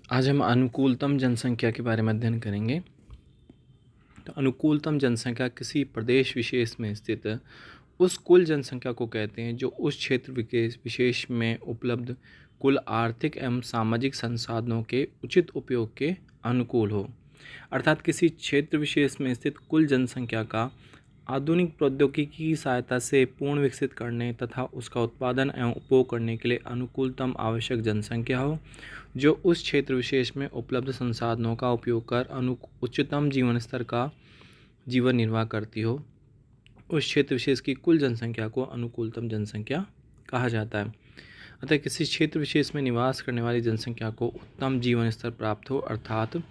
आज हम अनुकूलतम जनसंख्या के बारे में अध्ययन करेंगे। तो अनुकूलतम जनसंख्या किसी प्रदेश विशेष में स्थित उस कुल जनसंख्या को कहते हैं जो उस क्षेत्र विशेष में उपलब्ध कुल आर्थिक एवं सामाजिक संसाधनों के उचित उपयोग के अनुकूल हो। अर्थात किसी क्षेत्र विशेष में स्थित कुल जनसंख्या का आधुनिक प्रौद्योगिकी की सहायता से पूर्ण विकसित करने तथा उसका उत्पादन एवं उपभोग करने के लिए अनुकूलतम आवश्यक जनसंख्या हो, जो उस क्षेत्र विशेष में उपलब्ध संसाधनों का उपयोग कर उच्चतम जीवन स्तर का जीवन निर्वाह करती हो। उस क्षेत्र विशेष की कुल जनसंख्या को अनुकूलतम जनसंख्या कहा जाता है। अतः किसी क्षेत्र विशेष में निवास करने वाली जनसंख्या को उत्तम जीवन स्तर प्राप्त हो, अर्थात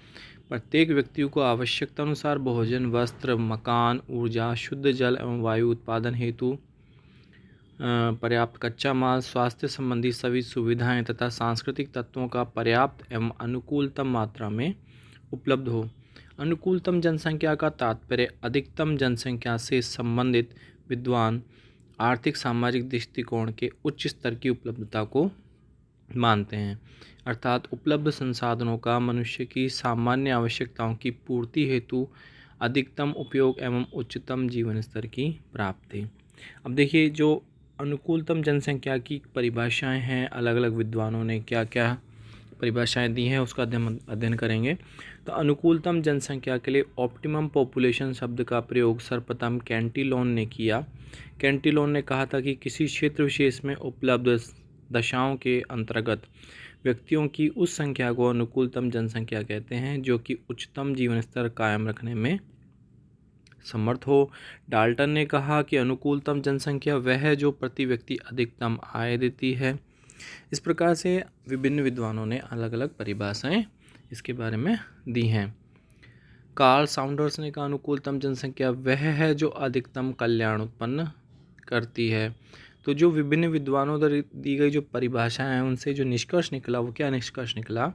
प्रत्येक व्यक्ति को आवश्यकता अनुसार भोजन, वस्त्र, मकान, ऊर्जा, शुद्ध जल एवं वायु उत्पादन हेतु पर्याप्त कच्चा माल, स्वास्थ्य संबंधी सभी सुविधाएं तथा सांस्कृतिक तत्वों का पर्याप्त एवं अनुकूलतम मात्रा में उपलब्ध हो। अनुकूलतम जनसंख्या का तात्पर्य अधिकतम जनसंख्या से संबंधित विद्वान आर्थिक सामाजिक दृष्टिकोण के उच्च स्तर की उपलब्धता को मानते हैं, अर्थात उपलब्ध संसाधनों का मनुष्य की सामान्य आवश्यकताओं की पूर्ति हेतु अधिकतम उपयोग एवं उच्चतम जीवन स्तर की प्राप्ति। अब देखिए, जो अनुकूलतम जनसंख्या की परिभाषाएं हैं, अलग अलग विद्वानों ने क्या क्या परिभाषाएं दी हैं उसका अध्ययन करेंगे। तो अनुकूलतम जनसंख्या के लिए ऑप्टिमम पॉपुलेशन शब्द का प्रयोग सर्वप्रथम कैंटिलोन ने किया। कैंटिलोन ने कहा था कि किसी क्षेत्र विशेष में उपलब्ध दशाओं के अंतर्गत व्यक्तियों की उस संख्या को अनुकूलतम जनसंख्या कहते हैं जो कि उच्चतम जीवन स्तर कायम रखने में समर्थ हो। डाल्टन ने कहा कि अनुकूलतम जनसंख्या वह है जो प्रति व्यक्ति अधिकतम आय देती है। इस प्रकार से विभिन्न विद्वानों ने अलग अलग परिभाषाएं इसके बारे में दी हैं। कार्ल साउंडर्स ने कहा अनुकूलतम जनसंख्या वह है जो अधिकतम कल्याण उत्पन्न करती है। तो जो विभिन्न विद्वानों द्वारा दी गई जो परिभाषाएं हैं उनसे जो निष्कर्ष निकला वो क्या निष्कर्ष निकला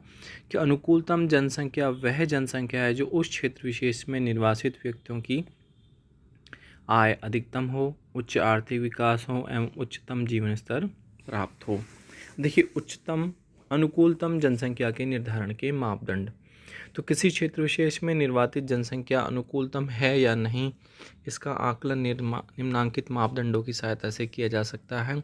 कि अनुकूलतम जनसंख्या वह जनसंख्या है जो उस क्षेत्र विशेष में निर्वासित व्यक्तियों की आय अधिकतम हो, उच्च आर्थिक विकास हो एवं उच्चतम जीवन स्तर प्राप्त हो। देखिए, उच्चतम अनुकूलतम जनसंख्या के निर्धारण के मापदंड। तो किसी क्षेत्र विशेष में निर्वाचित जनसंख्या अनुकूलतम है या नहीं, इसका आकलन निम्नांकित मापदंडों की सहायता से किया जा सकता है।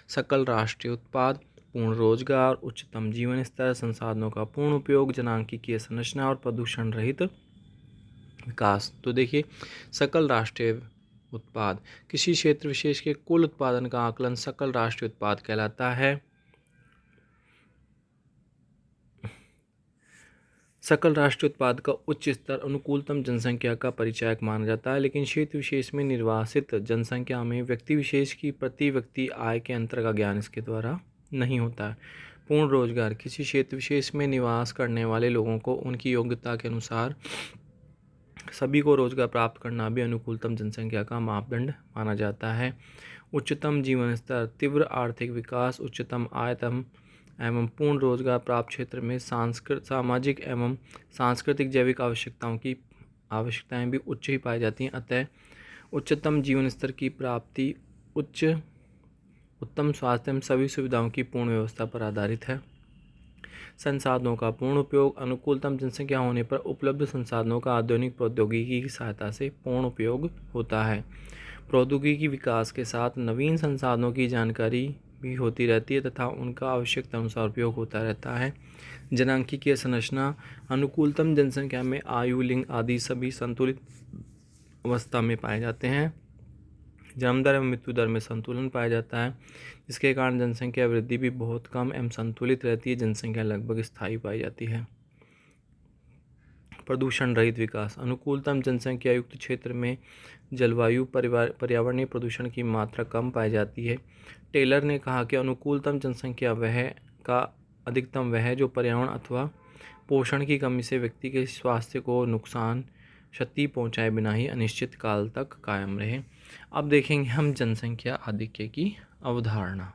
सकल राष्ट्रीय उत्पाद, पूर्ण रोजगार, उच्चतम जीवन स्तर, संसाधनों का पूर्ण उपयोग, जनांकीय संरचना और प्रदूषण रहित विकास। तो देखिए, सकल राष्ट्रीय उत्पाद, किसी क्षेत्र विशेष के कुल उत्पादन का आकलन सकल राष्ट्रीय उत्पाद कहलाता है। सकल राष्ट्रीय उत्पाद का उच्च स्तर अनुकूलतम जनसंख्या का परिचायक माना जाता है, लेकिन क्षेत्र विशेष में निर्वासित जनसंख्या में व्यक्ति विशेष की प्रति व्यक्ति आय के अंतर का ज्ञान इसके द्वारा नहीं होता है। पूर्ण रोजगार, किसी क्षेत्र विशेष में निवास करने वाले लोगों को उनकी योग्यता के अनुसार सभी को रोजगार प्राप्त करना भी अनुकूलतम जनसंख्या का मापदंड माना जाता है। उच्चतम जीवन स्तर, तीव्र आर्थिक विकास, उच्चतम आय एवं पूर्ण रोजगार प्राप्त क्षेत्र में सामाजिक एवं सांस्कृतिक जैविक आवश्यकताएं भी उच्च ही पाई जाती हैं। अतः उच्चतम जीवन स्तर की प्राप्ति उत्तम स्वास्थ्य एवं सभी सुविधाओं की पूर्ण व्यवस्था पर आधारित है। संसाधनों का पूर्ण उपयोग, अनुकूलतम जनसंख्या होने पर उपलब्ध संसाधनों का आधुनिक प्रौद्योगिकी की सहायता से पूर्ण उपयोग होता है। प्रौद्योगिकी विकास के साथ नवीन संसाधनों की जानकारी भी होती रहती है तथा उनका आवश्यकता अनुसार उपयोग होता रहता है। जनांकीय संरचना, अनुकूलतम जनसंख्या में आयु, लिंग आदि सभी संतुलित अवस्था में पाए जाते हैं। जन्म दर एवं मृत्यु दर में संतुलन पाया जाता है, जिसके कारण जनसंख्या वृद्धि भी बहुत कम एवं संतुलित रहती है। जनसंख्या लगभग स्थायी पाई जाती है। प्रदूषण रहित विकास, अनुकूलतम जनसंख्या युक्त क्षेत्र में जलवायु पर्यावरणीय प्रदूषण की मात्रा कम पाई जाती है। टेलर ने कहा कि अनुकूलतम जनसंख्या अधिकतम वह है जो पर्यावरण अथवा पोषण की कमी से व्यक्ति के स्वास्थ्य को क्षति पहुंचाए बिना ही अनिश्चित काल तक कायम रहे। अब देखेंगे हम जनसंख्या आधिक्य की अवधारणा।